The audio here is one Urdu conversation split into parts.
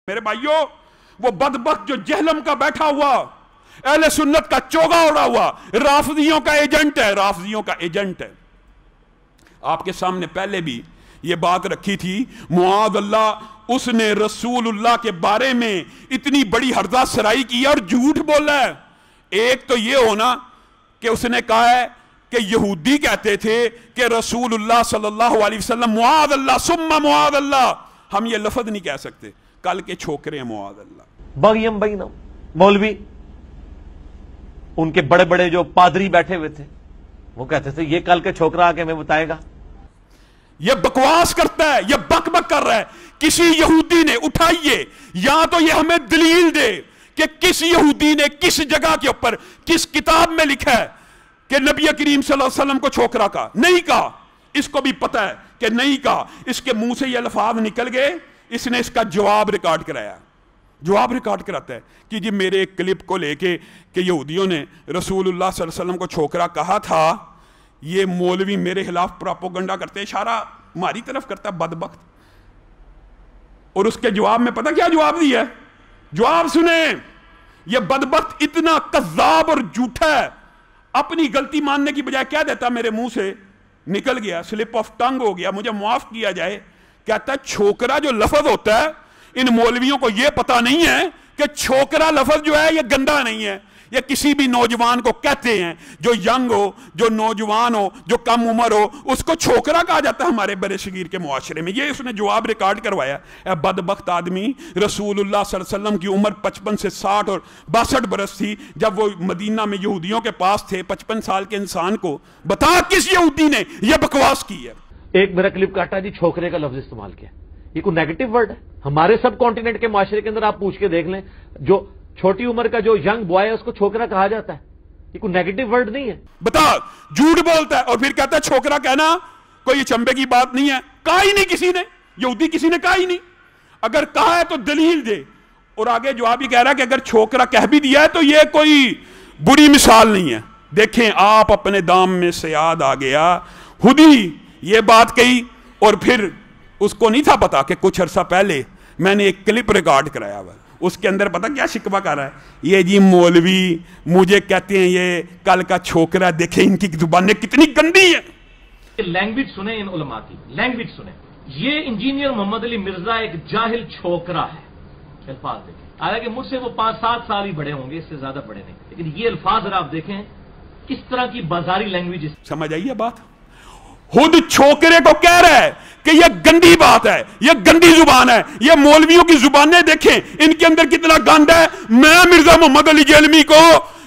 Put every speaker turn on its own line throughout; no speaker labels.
میرے بھائیوں، وہ بدبخت جو جہلم کا بیٹھا ہوا، اہل سنت کا چوگا اڑا ہوا، رافضیوں کا ایجنٹ ہے، رافضیوں کا ایجنٹ ہے۔ آپ کے سامنے پہلے بھی یہ بات رکھی تھی، معاذ اللہ اس نے رسول اللہ کے بارے میں اتنی بڑی ہرزہ سرائی کی اور جھوٹ بولا ہے۔ ایک تو یہ ہونا کہ اس نے کہا ہے کہ یہودی کہتے تھے کہ رسول اللہ صلی اللہ علیہ وسلم معاذ اللہ ثم معاذ اللہ، ہم یہ لفظ نہیں کہہ سکتے، کل کے چھوکرے ہیں معاذ اللہ۔
بغیم بینہم، مولوی ان کے بڑے بڑے جو پادری بیٹھے ہوئے تھے وہ کہتے تھے یہ کل کے چھوکرا آگے ہمیں بتائے گا۔
یہ بکواس کرتا ہے، یہ بک بک کر رہا ہے۔ کسی یہودی نے اٹھائیے، یا تو یہ ہمیں دلیل دے کہ کس یہودی نے کس جگہ کے اوپر کس کتاب میں لکھا ہے کہ نبی کریم صلی اللہ علیہ وسلم کو چھوکرا کہا۔ نہیں کہا، اس کو بھی پتا ہے کہ نہیں کہا، اس کے منہ سے یہ الفاظ نکل گئے، اس نے اس کا جواب ریکارڈ کرایا، جواب ریکارڈ کراتا ہے کہ جی میرے ایک کلپ کو لے کے کہ یہودیوں نے رسول اللہ صلی اللہ علیہ وسلم کو چھوکرا کہا تھا، یہ مولوی میرے خلاف پراپوگنڈا کرتے، اشارہ ہماری طرف کرتا ہے، بدبخت۔ اور اس کے جواب میں پتہ کیا جواب دیا ہے؟ جواب سنیں، یہ بدبخت اتنا کذاب اور جھوٹا ہے، اپنی غلطی ماننے کی بجائے کہہ دیتا میرے منہ سے نکل گیا، سلپ آف ٹنگ ہو گیا، مجھے معاف کیا جائے، کہتا ہے چھوکرا جو لفظ ہوتا ہے، ان مولویوں کو یہ پتا نہیں ہے کہ چھوکرا لفظ جو ہے یہ گندا نہیں ہے، یہ کسی بھی نوجوان کو کہتے ہیں جو ینگ ہو، جو نوجوان ہو، جو کم عمر ہو، اس کو چھوکرا کہا جاتا ہے ہمارے برِ صغیر کے معاشرے میں۔ یہ اس نے جواب ریکارڈ کروایا۔ اے بدبخت آدمی، رسول اللہ صلی اللہ علیہ وسلم کی عمر 55 سے 60 اور 62 برس تھی جب وہ مدینہ میں یہودیوں کے پاس تھے۔ 55 سال کے انسان کو بتا کس یہودی نے یہ بکواس کی ہے؟
ایک میرا کلپ کاٹا جی چھوکرے کا لفظ استعمال کیا، یہ کوئی نیگیٹو ورڈ ہے؟ ہمارے سب کانٹیننٹ کے معاشرے کے اندر آپ پوچھ کے دیکھ لیں، جو چھوٹی عمر کا جو ینگ بوائے ہے اس کو چھوکرا کہا جاتا ہے، یہ کوئی نیگیٹو ورڈ نہیں ہے۔
بتا، جھوٹ بولتا ہے اور پھر کہتا ہے چھوکرا کہنا کوئی چمبے کی بات نہیں ہے، کہا ہی نہیں کسی نے، یہودی کسی نے کہا ہی نہیں، اگر کہا ہے تو دلیل دے۔ اور آگے جواب ہی کہہ رہا ہے کہ اگر چھوکرا کہہ بھی دیا ہے تو یہ کوئی بری مثال نہیں ہے۔ دیکھیں آپ اپنے دام میں سے یاد آ گیا، خود ہی یہ بات کہی، اور پھر اس کو نہیں تھا پتا کہ کچھ عرصہ پہلے میں نے ایک کلپ ریکارڈ کرایا ہوا، اس کے اندر پتا کیا شکوہ کر رہا ہے؟ یہ جی مولوی مجھے کہتے ہیں یہ کل کا چھوکرا، دیکھیں ان کی زبانیں کتنی گندی ہیں۔
لینگویج سنیں، ان علماء کی لینگویج سنیں۔ یہ انجینئر محمد علی مرزا ایک جاہل چھوکرا ہے، الفاظ دیکھیں، حالانکہ مجھ سے وہ 5-7 سال ہی بڑے ہوں گے، اس سے زیادہ بڑے نہیں، لیکن یہ الفاظ اگر آپ دیکھیں کس طرح کی بازاری لینگویج۔
سمجھ آئیے بات؟ خود چھوکرے کو کہہ رہا ہے کہ یہ گندی بات ہے، یہ گندی زبان ہے، یہ مولویوں کی زبانیں دیکھیں ان کے اندر کتنا گند ہے۔ میں مرزا محمد علی جیلمی کو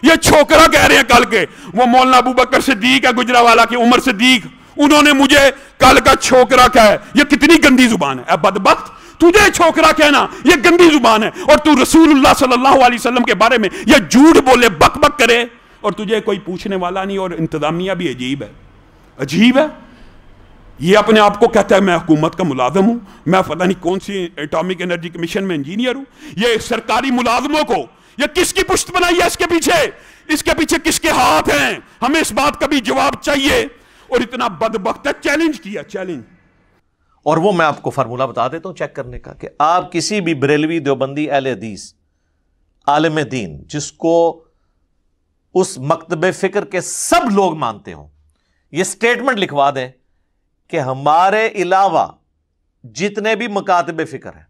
یہ چھوکرا کہہ رہے ہیں کل کے، وہ مولانا ابو بکر صدیق ہے گجرانوالہ کی، عمر صدیق، انہوں نے مجھے کل کا چھوکرا کہا ہے، یہ کتنی گندی زبان ہے۔ اے بدبخت، تجھے چھوکرا کہنا یہ گندی زبان ہے، اور تو رسول اللہ صلی اللہ علیہ وسلم کے بارے میں یہ جھوٹ بولے، بک بک کرے، اور تجھے کوئی پوچھنے والا نہیں۔ اور انتظامیہ بھی عجیب ہے، عجیب ہے، یہ اپنے آپ کو کہتا ہے میں حکومت کا ملازم ہوں، میں پتہ نہیں کون سی ایٹامک انرجی کمیشن میں انجینئر ہوں۔ یہ سرکاری ملازموں کو یہ کس کی پشت بنائی ہے؟ اس کے پیچھے کس کے ہاتھ ہیں؟ ہمیں اس بات کا بھی جواب چاہیے۔ اور اتنا بدبخت ہے، چیلنج کیا، چیلنج۔
اور وہ میں آپ کو فارمولہ بتا دیتا ہوں چیک کرنے کا، کہ آپ کسی بھی بریلوی، دیوبندی، اہل حدیث، عالم دین جس کو اس مکتب فکر کے سب لوگ مانتے ہوں، یہ سٹیٹمنٹ لکھوا دیں کہ ہمارے علاوہ جتنے بھی مکاتب فکر ہیں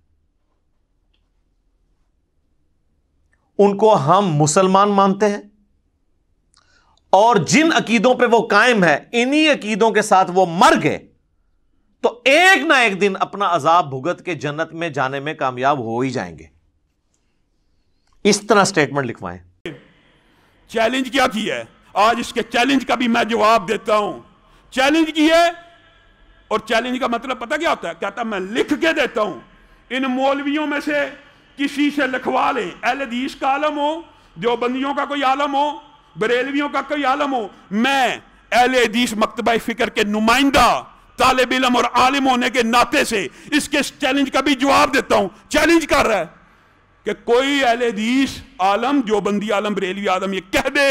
ان کو ہم مسلمان مانتے ہیں، اور جن عقیدوں پہ وہ قائم ہے انہی عقیدوں کے ساتھ وہ مر گئے تو ایک نہ ایک دن اپنا عذاب بھگت کے جنت میں جانے میں کامیاب ہو ہی جائیں گے۔ اس طرح سٹیٹمنٹ لکھوائیں۔
چیلنج کیا ہے؟ آج اس کے چیلنج کا بھی میں جواب دیتا ہوں۔ چیلنج کی ہے، اور چیلنج کا مطلب پتہ کیا ہوتا ہے؟ کہتا ہے میں لکھ کے دیتا ہوں، ان مولویوں میں سے کسی سے لکھوا لیں، اہل حدیث کا عالم ہو، دیوبندیوں کا کوئی عالم ہو، بریلویوں کا کوئی عالم ہو، میں اہل حدیث مکتبہ فکر کے نمائندہ طالب علم اور عالم ہونے کے ناطے سے اس کے چیلنج کا بھی جواب دیتا ہوں۔ چیلنج کر رہا ہے کہ کوئی اہل حدیث عالم، دیوبندی عالم، بریلوی عالم یہ کہہ دے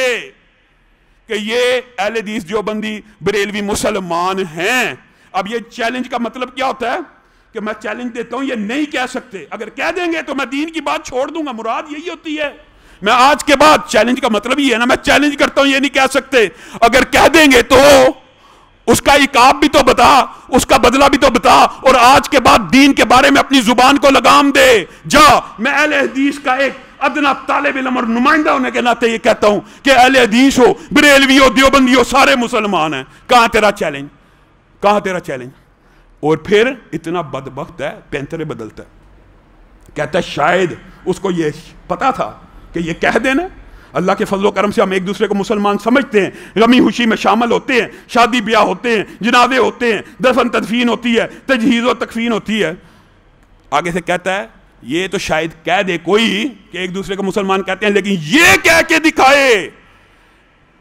کہ یہ اہل حدیث دیوبندی بریلوی مسلمان ہیں۔ اب یہ چیلنج کا مطلب کیا ہوتا ہے؟ کہ میں چیلنج دیتا ہوں یہ نہیں کہہ سکتے، اگر کہہ دیں گے تو میں دین کی بات چھوڑ دوں گا، مراد یہی ہوتی ہے۔ میں آج کے بعد چیلنج کا مطلب یہ ہے نا، میں چیلنج کرتا ہوں یہ نہیں کہہ سکتے، اگر کہہ دیں گے تو اس کا عقاب بھی تو بتا، اس کا بدلہ بھی تو بتا، اور آج کے بعد دین کے بارے میں اپنی زبان کو لگام دے۔ جا، میں اہل حدیث کا ایک ادنا طالب علم اور نمائندہ ہونے کے ناطے یہ کہتا ہوں کہ اہل حدیث ہو، بریلوی ہو، دیوبندی ہو، سارے مسلمان ہیں۔ کہاں تیرا چیلنج؟ کہاں تیرا چیلنج؟ اور پھر اتنا بدبخت ہے، پینترے بدلتا ہے، کہتا ہے شاید اس کو یہ پتا تھا کہ یہ کہہ دینا۔ اللہ کے فضل و کرم سے ہم ایک دوسرے کو مسلمان سمجھتے ہیں، غمی خوشی میں شامل ہوتے ہیں، شادی بیاہ ہوتے ہیں، جنازے ہوتے ہیں، دفن تدفین ہوتی ہے، تجہیز و تکفین ہوتی ہے۔ آگے سے کہتا ہے یہ تو شاید کہہ دے کوئی کہ ایک دوسرے کو مسلمان کہتے ہیں، لیکن یہ کہہ کے دکھائے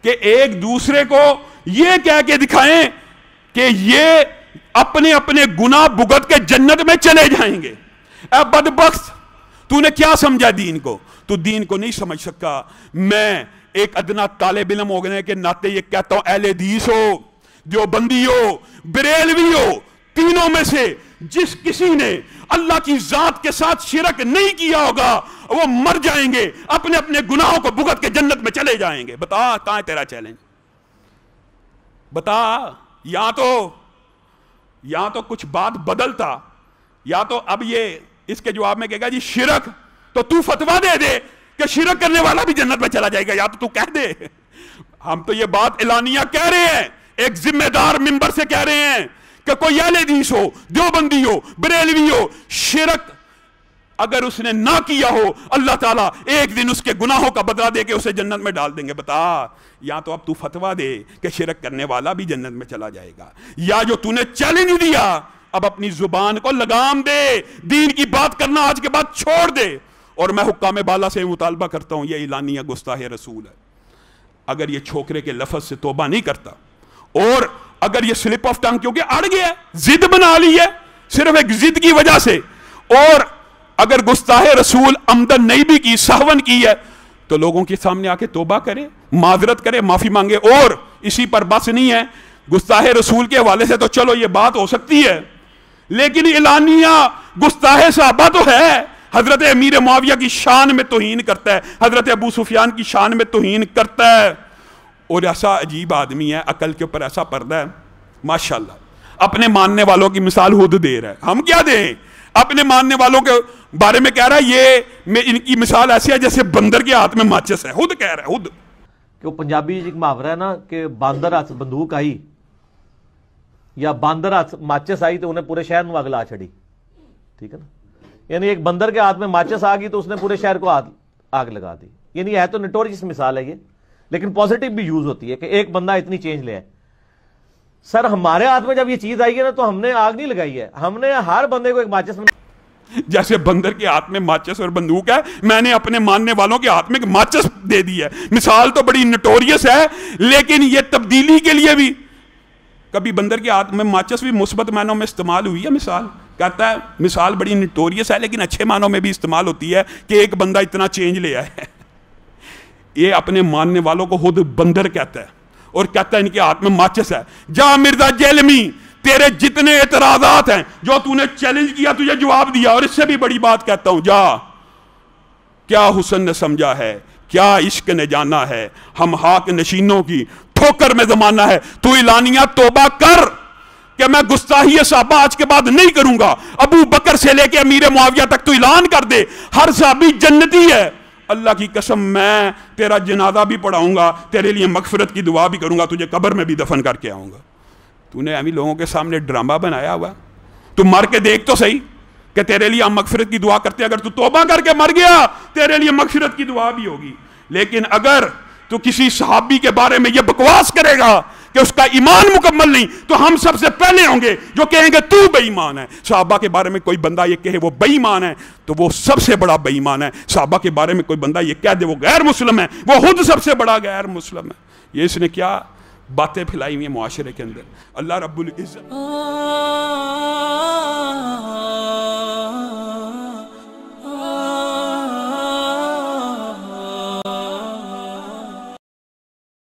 کہ ایک دوسرے کو یہ کہہ کے دکھائیں کہ یہ اپنے اپنے گناہ بھگت کے جنت میں چلے جائیں گے۔ اے بدبخت، تو نے کیا سمجھا دین کو؟ تو دین کو نہیں سمجھ سکا۔ میں ایک ادنا طالب علم ہونے کے ناطے یہ کہتا ہوں، اہل حدیث ہو، دیوبندی ہو، بریلوی ہو، تینوں میں سے جس کسی نے اللہ کی ذات کے ساتھ شرک نہیں کیا ہوگا وہ مر جائیں گے، اپنے اپنے گناہوں کو بھگت کے جنت میں چلے جائیں گے۔ بتا کہاں ہے تیرا چیلنج؟ بتا، یا تو کچھ بات بدلتا، یا تو اب یہ اس کے جواب میں کہے گا جی شرک تو فتویٰ دے دے کہ شرک کرنے والا بھی جنت میں چلا جائے گا، یا تو کہہ دے۔ ہم تو یہ بات اعلانیہ کہہ رہے ہیں، ایک ذمہ دار منبر سے کہہ رہے ہیں کہ کوئی اہل حدیث ہو، دیوبندی ہو، بریلوی ہو، شرک اگر اس نے نہ کیا ہو، اللہ تعالیٰ ایک دن اس کے گناہوں کا بدلہ دے کے اسے جنت میں ڈال دیں گے۔ بتا، یا تو اب تو فتویٰ دے کہ شرک کرنے والا بھی جنت میں چلا جائے گا، یا جو تو نے چیلنج دیا اب اپنی زبان کو لگام دے، دین کی بات کرنا آج کے بعد چھوڑ دے۔ اور میں حکام بالا سے مطالبہ کرتا ہوں، یہ اعلانیہ گستاخ رسول ہے، اگر یہ چھوکرے کے لفظ سے توبہ نہیں کرتا، اور اگر یہ سلپ آف ٹنگ کیونکہ اڑ گیا، ضد بنا لی ہے صرف ایک ضد کی وجہ سے، اور اگر گستاخ رسول عمدن نہیں بھی کی، سہون کی ہے، تو لوگوں کے سامنے آ کے توبہ کرے، معذرت کرے، معافی مانگے۔ اور اسی پر بس نہیں ہے، گستاخ رسول کے حوالے سے تو چلو یہ بات ہو سکتی ہے، لیکن اعلانیہ گستاخ صحابہ تو ہے۔ حضرت امیر معاویہ کی شان میں توہین کرتا ہے، حضرت ابو سفیان کی شان میں توہین کرتا ہے، اور ایسا عجیب آدمی ہے، عقل کے اوپر ایسا پردہ ہے ماشاءاللہ، اپنے ماننے والوں کی مثال خود دے رہا ہے۔ ہم کیا دیں؟ اپنے ماننے والوں کے بارے میں کہہ رہا ہے یہ ان کی مثال ایسی ہے جیسے بندر کے ہاتھ میں ماچس ہے، خود کہہ رہا ہے، خود
کہ وہ پنجابی ایک محاورہ ہے نا کہ باندر ہاتھ بندوق آئی یا باندر ہاتھ ماچس آئی تو انہیں پورے شہر میں آگ لا چھڑی، ٹھیک ہے نا؟ یعنی ایک بندر کے ہاتھ میں ماچس آ گئی تو اس نے پورے شہر کو آگ لگا دی۔ یعنی ہے تو نٹوریس مثال ہے یہ، لیکن پازیٹیو بھی یوز ہوتی ہے کہ ایک بندہ اتنی چینج لے آئے۔ سر ہمارے ہاتھ میں جب یہ چیز آئی ہے نا تو ہم نے آگ نہیں لگائی ہے، ہم نے ہر بندے کو ایک ماچس
جیسے بندر کے ہاتھ میں ماچس اور بندوق ہے، میں نے اپنے ماننے والوں کے ہاتھ میں ماچس دے دی ہے۔ مثال تو بڑی نٹوریس ہے، لیکن یہ تبدیلی کے لیے بھی کبھی بندر کے ہاتھ میں ماچس بھی مثبت معنوں میں استعمال ہوئی ہے۔ مثال کہتا ہے مثال بڑی نٹوریس ہے، لیکن اچھے معنوں میں بھی استعمال ہوتی ہے کہ ایک بندہ اتنا چینج لے آیا ہے۔ یہ اپنے ماننے والوں کو خود بندر کہتا ہے اور کہتا ہے ان کے ہاتھ میں ماچس ہے۔ جا مرزا جیلمی، تیرے جتنے اعتراضات ہیں جو تو نے چیلنج کیا تجھے جواب دیا، اور اس سے بھی بڑی بات کہتا ہوں، جا، کیا حسن نے سمجھا ہے، کیا عشق نے جانا ہے، ہم حاک نشینوں کی ٹھوکر میں زمانہ ہے۔ تو اعلانیہ توبہ کر کہ میں گستاخی صحابہ آج کے بعد نہیں کروں گا، ابو بکر سے لے کے امیر معاویہ تک تو اعلان کر دے ہر صحابی جنتی ہے۔ اللہ کی قسم میں تیرا جنازہ بھی پڑھاؤں گا، تیرے لیے مغفرت کی دعا بھی کروں گا، تجھے قبر میں بھی دفن کر کے آؤں گا۔ تو نے امی لوگوں کے سامنے ڈرامہ بنایا ہوا، تو مر کے دیکھ تو صحیح کہ تیرے لیے ہم مغفرت کی دعا کرتے ہیں۔ اگر تو توبہ کر کے مر گیا تیرے لیے مغفرت کی دعا بھی ہوگی، لیکن اگر تو کسی صحابی کے بارے میں یہ بکواس کرے گا کہ اس کا ایمان مکمل نہیں، تو ہم سب سے پہلے ہوں گے جو کہیں گے تو بے ایمان ہے۔ صحابہ کے بارے میں کوئی بندہ یہ کہے وہ بے ایمان ہے تو وہ سب سے بڑا بے ایمان ہے۔ صحابہ کے بارے میں کوئی بندہ یہ کہہ دے وہ غیر مسلم ہے، وہ خود سب سے بڑا غیر مسلم ہے۔ یہ اس نے کیا باتیں پھیلائی ہوئی ہیں معاشرے کے اندر۔ اللہ رب العزت